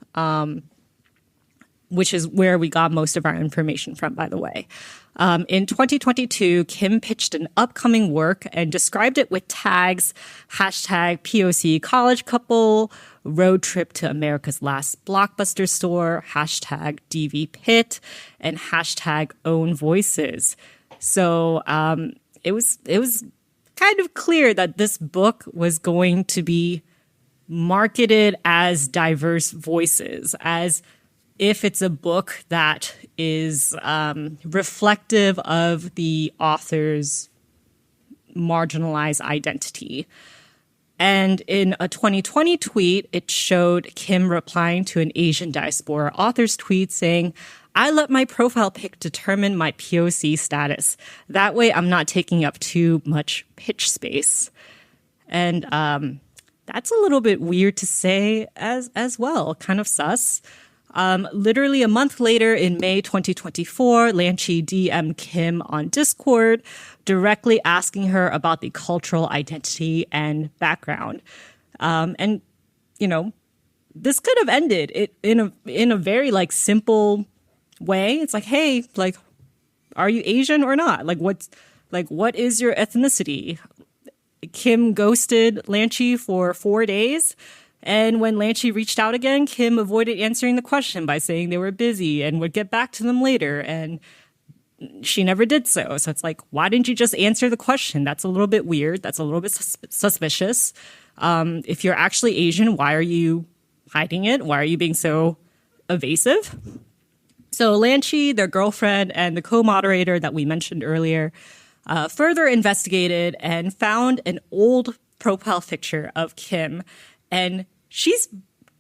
which is where we got most of our information from, by the way. In 2022, Kim pitched an upcoming work and described it with tags, hashtag POC college couple, road trip to America's last blockbuster store, hashtag DV pit, and hashtag own voices. So it was kind of clear that this book was going to be marketed as diverse voices, as if it's a book that is reflective of the author's marginalized identity. And in a 2020 tweet, it showed Kim replying to an Asian diaspora author's tweet saying, "I let my profile pic determine my POC status. That way I'm not taking up too much pitch space." And that's a little bit weird to say as well, kind of sus. Literally a month later, in May 2024, Lanchi DM'd Kim on Discord, directly asking her about the cultural identity and background. And, this could have ended it in a very simple way. It's like, hey, are you Asian or not? What is your ethnicity? Kim ghosted Lanchi for 4 days. And when Lanchi reached out again, Kim avoided answering the question by saying they were busy and would get back to them later. And she never did so. So it's like, why didn't you just answer the question? That's a little bit weird. That's a little bit suspicious. If you're actually Asian, why are you hiding it? Why are you being so evasive? So Lanchi, their girlfriend, and the co-moderator that we mentioned earlier further investigated and found an old profile picture of Kim. And she's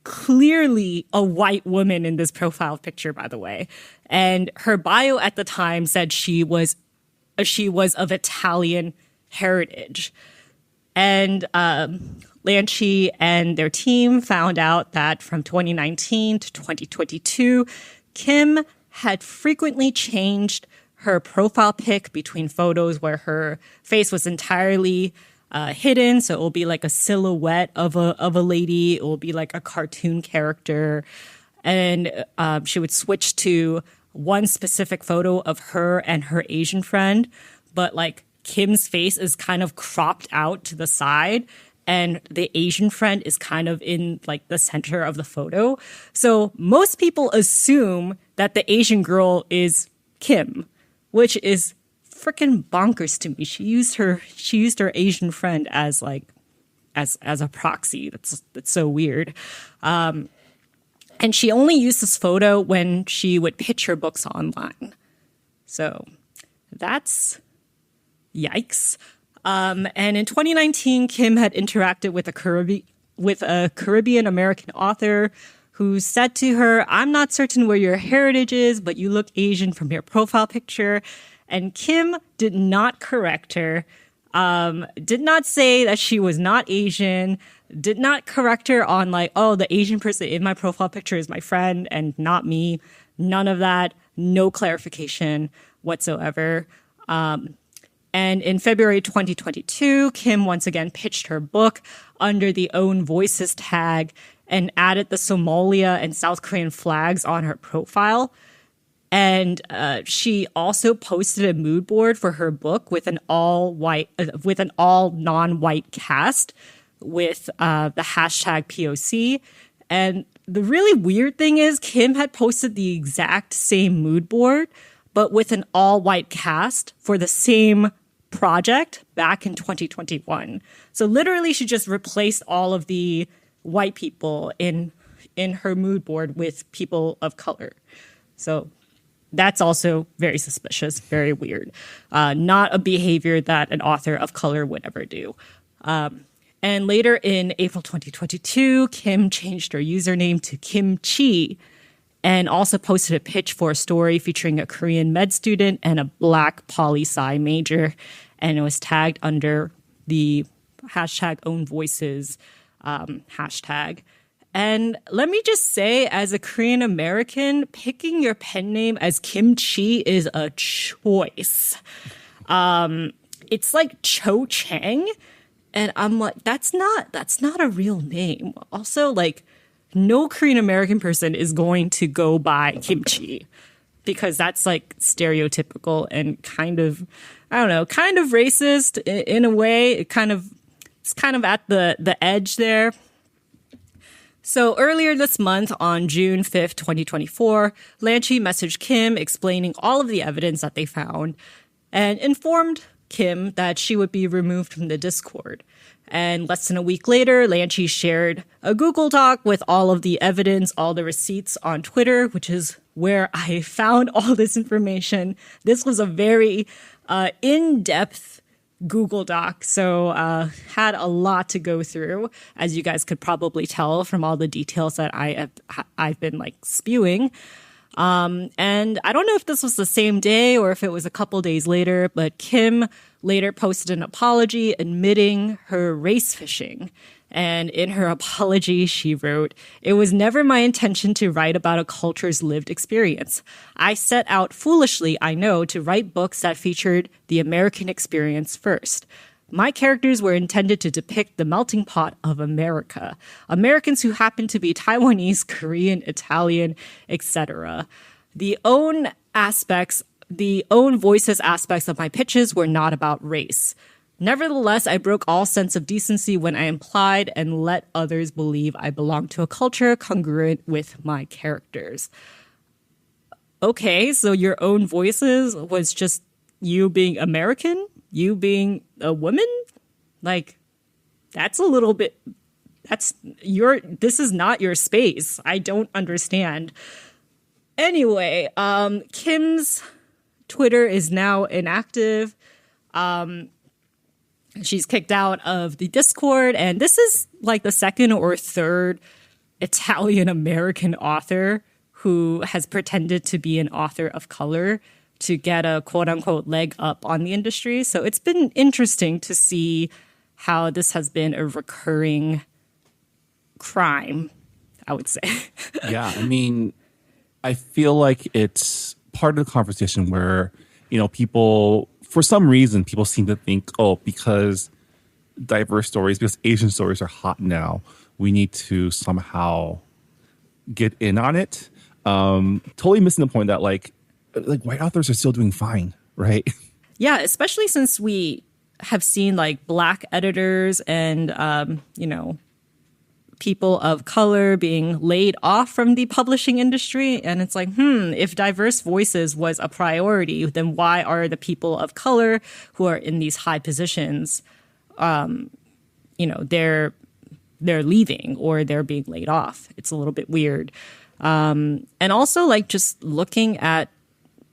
clearly a white woman in this profile picture, by the way. And her bio at the time said she was of Italian heritage. And Lanchi and their team found out that from 2019 to 2022, Kim had frequently changed her profile pic between photos where her face was entirely hidden, so it will be like a silhouette of a lady. It will be like a cartoon character, and she would switch to one specific photo of her and her Asian friend, but Kim's face is kind of cropped out to the side, and the Asian friend is kind of in the center of the photo. So most people assume that the Asian girl is Kim, which is freaking bonkers to me. She used her Asian friend as a proxy. That's so weird. And she only used this photo when she would pitch her books online. So that's yikes. And in 2019, Kim had interacted with a Caribbean American author who said to her, "I'm not certain where your heritage is, but you look Asian from your profile picture." And Kim did not correct her, did not say that she was not Asian, did not correct her on the Asian person in my profile picture is my friend and not me. None of that. No clarification whatsoever. And in February 2022, Kim once again pitched her book under the Own Voices tag and added the Somalia and South Korean flags on her profile. And she also posted a mood board for her book with an all non-white cast with the hashtag POC. And the really weird thing is Kim had posted the exact same mood board, but with an all white cast for the same project back in 2021. So literally she just replaced all of the white people in in her mood board with people of color. So that's also very suspicious, very weird. Not a behavior that an author of color would ever do. And later in April 2022, Kim changed her username to Kim Chi and also posted a pitch for a story featuring a Korean med student and a Black poli-sci major. And it was tagged under the hashtag own voices hashtag. And let me just say, as a Korean American, picking your pen name as Kim Chi is a choice. It's like Cho Chang. And I'm like, that's not a real name. Also, like, no Korean American person is going to go by kimchi because that's like stereotypical and kind of, I don't know, kind of racist in a way. It's kind of at the edge there. So earlier this month, on June 5th, 2024, Lanchi messaged Kim explaining all of the evidence that they found and informed Kim that she would be removed from the Discord. And less than a week later, Lanchi shared a Google Doc with all of the evidence, all the receipts on Twitter, which is where I found all this information. This was a very in-depth Google Doc, so had a lot to go through, as you guys could probably tell from all the details that I've been like spewing. And I don't know if this was the same day or if it was a couple days later, but Kim later posted an apology admitting her race fishing. And in her apology, she wrote, "It was never my intention to write about a culture's lived experience. I set out foolishly, I know, to write books that featured the American experience first. My characters were intended to depict the melting pot of America. Americans who happen to be Taiwanese, Korean, Italian, etc. The own voices aspects of my pitches were not about race. Nevertheless, I broke all sense of decency when I implied and let others believe I belong to a culture congruent with my characters." Okay, so your own voices was just you being American? You being a woman? Like, that's a little bit, this is not your space. I don't understand. Anyway, Kim's Twitter is now inactive. She's kicked out of the Discord, and this is like the second or third Italian American author who has pretended to be an author of color to get a quote unquote leg up on the industry. So it's been interesting to see how this has been a recurring crime, I would say. Yeah, I mean, I feel like it's part of the conversation where, you know, people, for some reason, people seem to think, oh, because diverse stories, because Asian stories are hot now, we need to somehow get in on it. Totally missing the point that like white authors are still doing fine, right? Yeah, especially since we have seen like Black editors and, you know, people of color being laid off from the publishing industry. And it's like, if diverse voices was a priority, then why are the people of color who are in these high positions, you know, they're leaving or they're being laid off? It's a little bit weird. And also like just looking at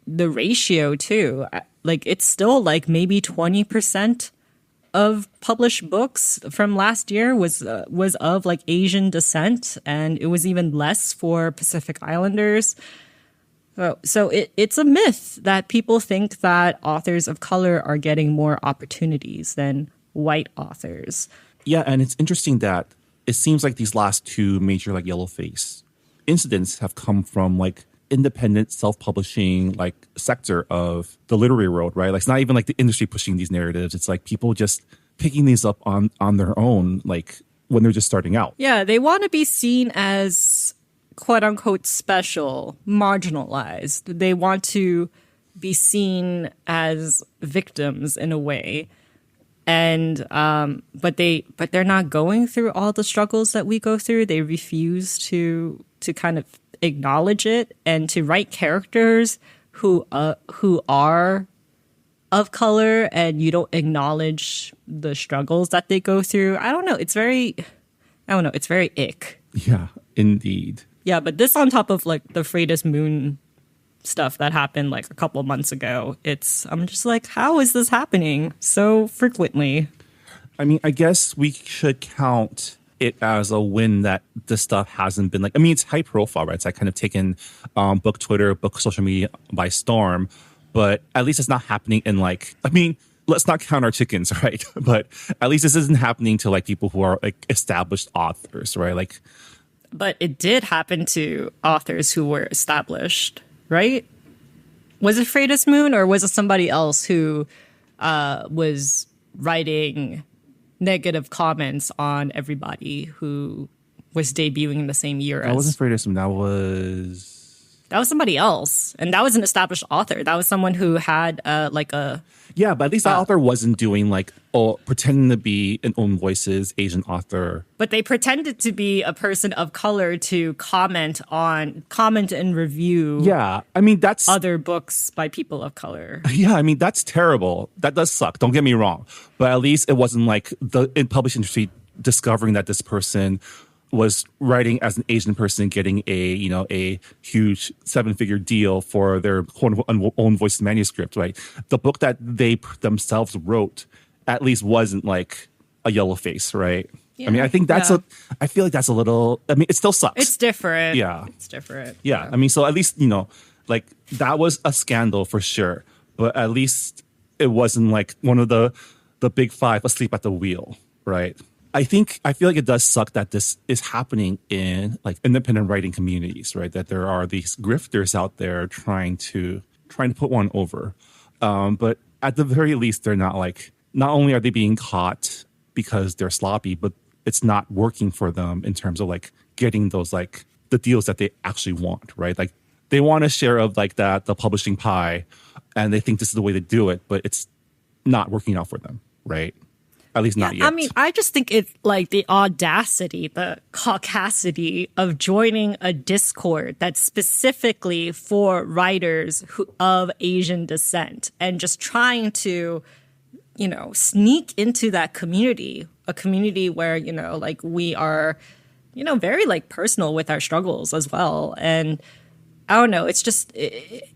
the ratio too, like it's still like maybe 20% of published books from last year was of like Asian descent, and it was even less for Pacific Islanders. So it's a myth that people think that authors of color are getting more opportunities than white authors. Yeah, and it's interesting that it seems like these last two major like yellowface incidents have come from like independent self-publishing like sector of the literary world, right? Like it's not even like the industry pushing these narratives. It's like people just picking these up on their own, like when they're just starting out. Yeah, they want to be seen as quote unquote special, marginalized. They want to be seen as victims in a way. And but they're not going through all the struggles that we go through. They refuse to kind of acknowledge it and to write characters who are of color, and you don't acknowledge the struggles that they go through. I don't know. It's very ick. Yeah, Indeed. Yeah, but this on top of like the Freitas Moon stuff that happened like a couple of months ago. I'm just like, how is this happening so frequently? I mean, I guess we should count it as a win that this stuff hasn't been like, I mean, it's high profile, right? It's like kind of taken book Twitter, book social media by storm, but at least it's not happening in like, I mean, let's not count our chickens, right? But at least this isn't happening to like people who are like established authors, right? Like, but it did happen to authors who were established, right? Was it Freitas Moon or was it somebody else who was writing negative comments on everybody who was debuting in the same year that as? wasn't Freitas Moon. That was somebody else. And that was an established author. That was someone who had like a... Yeah, but at least that author wasn't doing like, pretending to be an Own Voices Asian author. But they pretended to be a person of color to comment and review. Yeah, I mean, that's... other books by people of color. Yeah, I mean, that's terrible. That does suck. Don't get me wrong. But at least it wasn't like the publishing industry discovering that this person was writing as an Asian person, getting a huge 7-figure deal for their Own Voices manuscript, right? The book that they themselves wrote at least wasn't like a yellow face, right? Yeah, I mean, I think that's I feel like that's a little, I mean, it still sucks. It's different. Yeah. It's different. Yeah. I mean, so at least, like that was a scandal for sure, but at least it wasn't like one of the big five asleep at the wheel, right? I feel like it does suck that this is happening in like independent writing communities, right? That there are these grifters out there trying to put one over. But at the very least, they're not only are they being caught because they're sloppy, but it's not working for them in terms of like getting those like the deals that they actually want, right? Like they want a share of like the publishing pie and they think this is the way to do it, but it's not working out for them, right? At least not yet. I mean, I just think it's like the audacity, the caucasity of joining a Discord that's specifically for writers of Asian descent and just trying to, sneak into that community, a community where, like we are, very like personal with our struggles as well. And I don't know, it's just,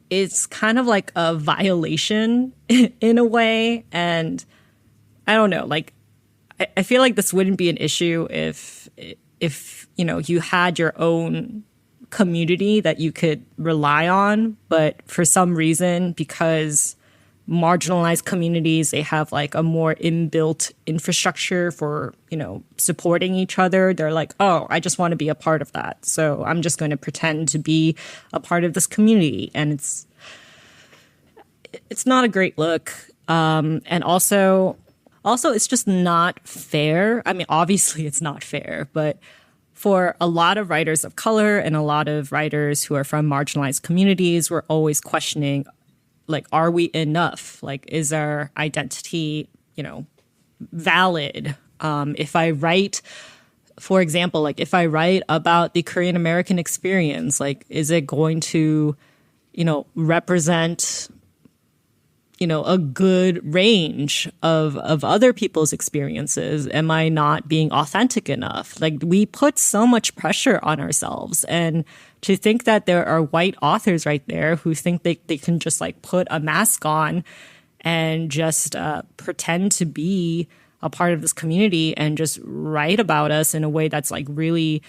it's kind of like a violation in a way. And I don't know, like, I feel like this wouldn't be an issue if you had your own community that you could rely on. But for some reason, because marginalized communities, they have like a more inbuilt infrastructure for, supporting each other. They're like, oh, I just want to be a part of that. So I'm just going to pretend to be a part of this community. And it's not a great look. And also, it's just not fair. I mean, obviously it's not fair, but for a lot of writers of color and a lot of writers who are from marginalized communities, we're always questioning, like, are we enough? Like, is our identity, valid? If I write, for example, like if I write about the Korean American experience, like, is it going to, represent a good range of other people's experiences? Am I not being authentic enough? Like, we put so much pressure on ourselves. And to think that there are white authors right there who think they can just like put a mask on and just pretend to be a part of this community and just write about us in a way that's like really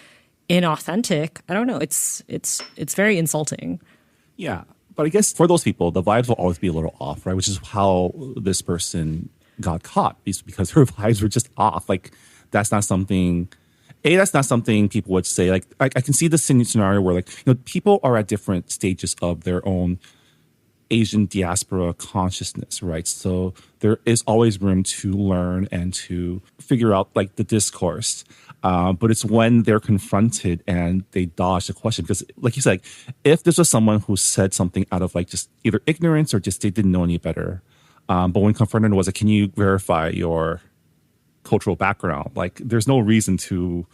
inauthentic. I don't know. It's very insulting. Yeah. But I guess for those people, the vibes will always be a little off, right? Which is how this person got caught, because her vibes were just off. Like, that's not something people would say. Like, I can see the scenario where, like, people are at different stages of their own Asian diaspora consciousness, right? So there is always room to learn and to figure out, like, the discourse. But it's when they're confronted and they dodge the question. Because like you said, if this was someone who said something out of like just either ignorance or just they didn't know any better, but when confronted was like, can you verify your cultural background? Like, there's no reason to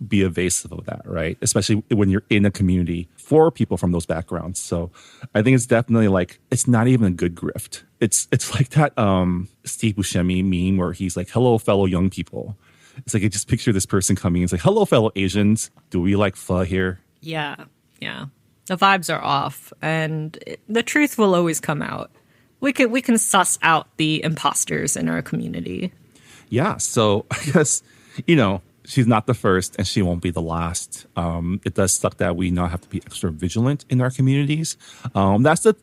be evasive of that, right? Especially when you're in a community for people from those backgrounds. So I think it's definitely like, it's not even a good grift. It's like that Steve Buscemi meme where he's like, hello, fellow young people. It's like I just picture this person coming and say, "Hello, fellow Asians. Do we like pho here?" Yeah. The vibes are off, and the truth will always come out. We can suss out the imposters in our community. Yeah. So I guess, she's not the first and she won't be the last. It does suck that we now have to be extra vigilant in our communities. That's the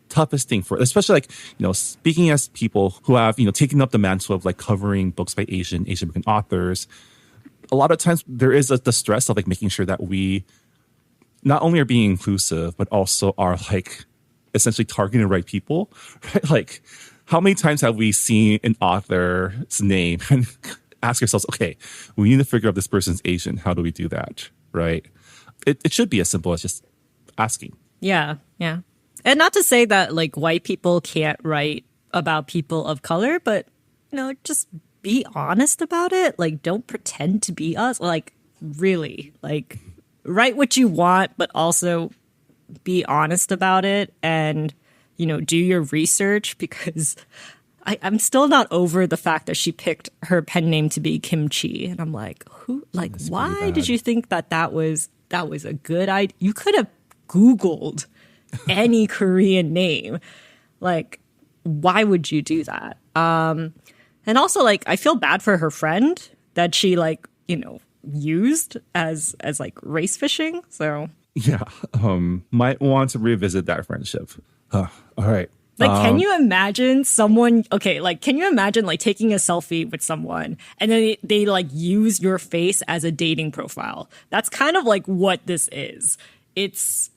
toughest thing especially speaking as people who have, taken up the mantle of like covering books by Asian American authors. A lot of times there is the stress of like making sure that we not only are being inclusive, but also are like essentially targeting the right people, right? Like how many times have we seen an author's name and ask ourselves, okay, we need to figure out this person's Asian. How do we do that? Right? It should be as simple as just asking. Yeah. And not to say that like white people can't write about people of color, but just be honest about it. Like don't pretend to be us. Like really, like write what you want, but also be honest about it and, do your research because I'm still not over the fact that she picked her pen name to be Kimchi. And I'm like, why did you think that was a good idea? You could have Googled any Korean name. Like, why would you do that? And also like, I feel bad for her friend that she like, used as like race fishing. So yeah, might want to revisit that friendship. All right. Like, can you imagine someone? Okay, like, can you imagine like taking a selfie with someone and then they like use your face as a dating profile? That's kind of like what this is. It's,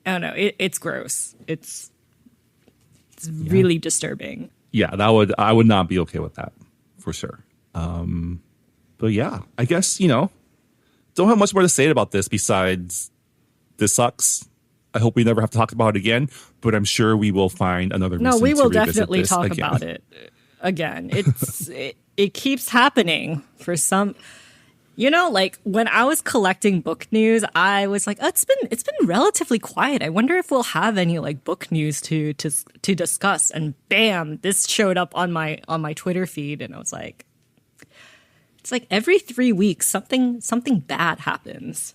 I don't know. It's gross. It's really disturbing. Yeah, I would not be okay with that for sure. But yeah, I guess, don't have much more to say about this besides this sucks. I hope we never have to talk about it again, but I'm sure we will find another reason to revisit this. No, we will definitely talk about it again. It keeps happening for some, like when I was collecting book news, I was like, oh, it's been relatively quiet. I wonder if we'll have any like book news to discuss. And bam, this showed up on my Twitter feed, and I was like, it's like every 3 weeks something bad happens.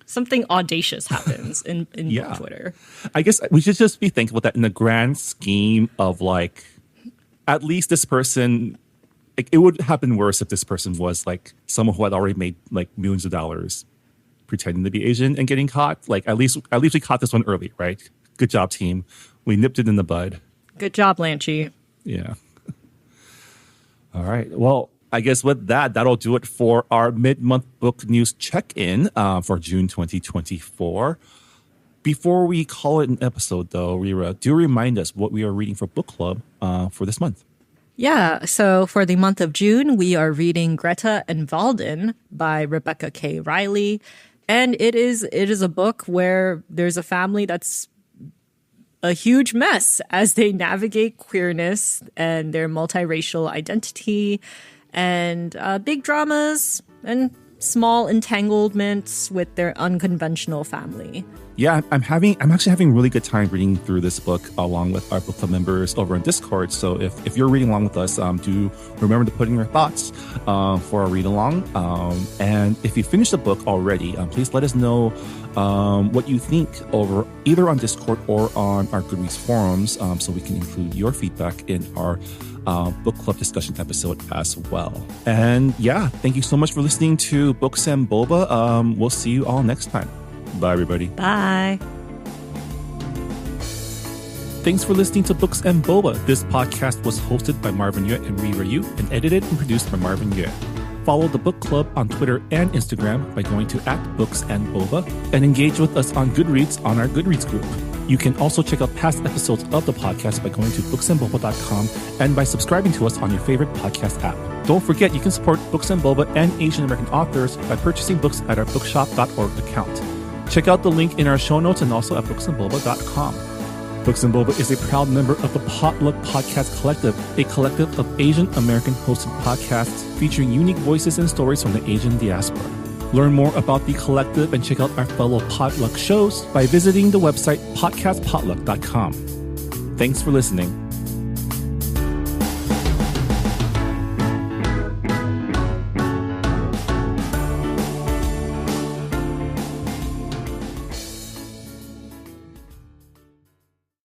Something audacious happens in yeah. Twitter. I guess we should just be thankful that in the grand scheme of like, at least this person, like, it would have been worse if this person was like someone who had already made like millions of dollars pretending to be Asian and getting caught. Like at least we caught this one early, right? Good job, team. We nipped it in the bud. Good job, Lanchi. Yeah. All right. Well, I guess with that'll do it for our mid-month book news check-in for June 2024. Before we call it an episode, though, Rira, do remind us what we are reading for book club for this month. Yeah, so for the month of June, we are reading Greta and Walden by Rebecca K. Riley. And it is a book where there's a family that's a huge mess as they navigate queerness and their multiracial identity and big dramas and small entanglements with their unconventional family. Yeah, I'm actually having a really good time reading through this book along with our book club members over on Discord. So if you're reading along with us, do remember to put in your thoughts for our read along. And if you finished the book already, please let us know what you think over either on Discord or on our Goodreads forums, so we can include your feedback in our book club discussion episode as well. And yeah, thank you so much for listening to Books and Boba. We'll see you all next time. Bye, everybody. Bye. Thanks for listening to Books and Boba. This podcast was hosted by Marvin Yue and Rira Yu and edited and produced by Marvin Yue. Follow the book club on Twitter and Instagram by going to @BooksandBoba and engage with us on Goodreads on our Goodreads group. You can also check out past episodes of the podcast by going to booksandboba.com and by subscribing to us on your favorite podcast app. Don't forget, you can support Books and Boba and Asian American authors by purchasing books at our bookshop.org account. Check out the link in our show notes and also at booksandboba.com. Books and Boba is a proud member of the Potluck Podcast Collective, a collective of Asian American hosted podcasts featuring unique voices and stories from the Asian diaspora. Learn more about the collective and check out our fellow Potluck shows by visiting the website podcastpotluck.com. Thanks for listening.